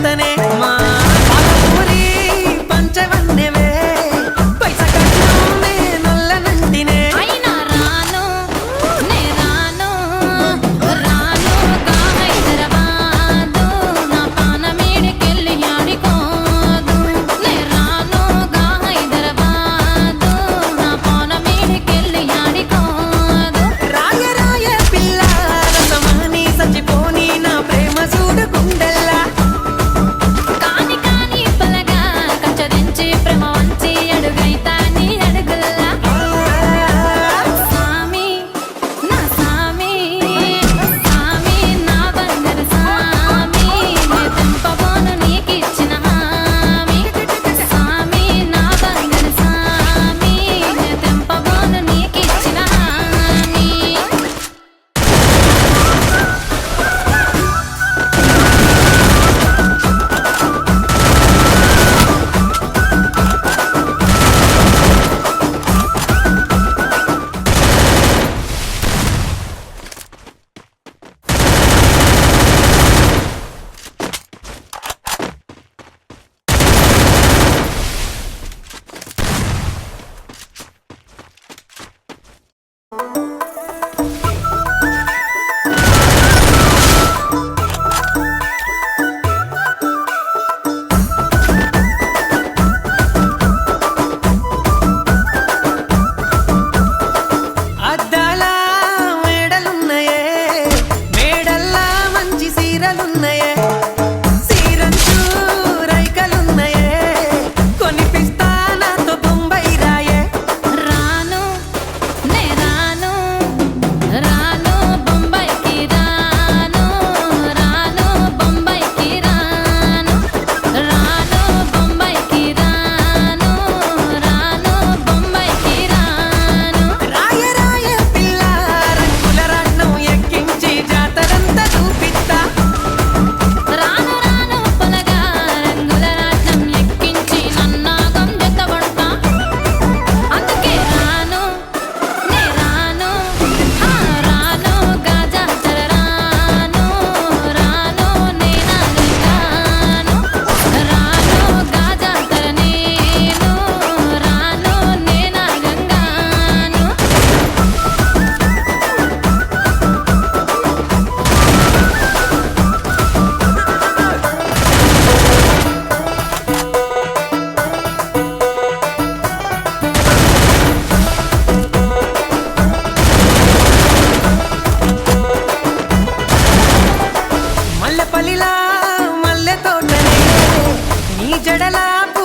చేస్తనే మా పాలపూరి పంచవన్నెవే పైస కట్నం నొల్లనంటినే అయినా రాను నే రాను రాను గా హైదరాబాదు నా పానమేడికెళ్ళి ఆడికోదు నే రాను గా హైదరాబాదు నా పానమేడికెళ్ళి ఆడికోదు రాయ రాయ పిల్ల రసమాని సచ్చిపోని నా ప్రేమ చూడు గుండెల్లా కాని కాని పలగా కచ్చరించి ప్రేమ వంచి అడుగైతా నీ అడుగుల్లా సామి నా సామి సామి నా బంగారు సామి నే తెంపబోను నీకిచ్చిన హామీ సామి నా బంగారు సామి నే తెంపబోను నీకిచ్చిన హామీ అద్దాల మేడలున్నయే మేడల్లా మంచి సీరలున్నయే సీరంచు రైకలున్నయే కొనిపిస్తా నాతో బొంబాయి రాయే రాను నే రాను రాను బొంబాయికి రాను రాను బొంబాయికి రాను రాను బొంబాయికి రాను రాను బొంబాయికి రాను రాయ రాయ పిల్ల రంగుల రాట్నం ఎక్కించి జాతరంతా చూపిస్తా రాను రాను పొలగా రంగుల రాట్నం ఎక్కించి నన్నాగం జతబడతా అందుకే రాను నే రాను రాను గాజాతర రాను రాను నేనాగంగాను రాను గాజాతర నేను రాను నేనాగంగాను మల్లెపల్లిలా మల్లె తోటనే నీ జడలా పూ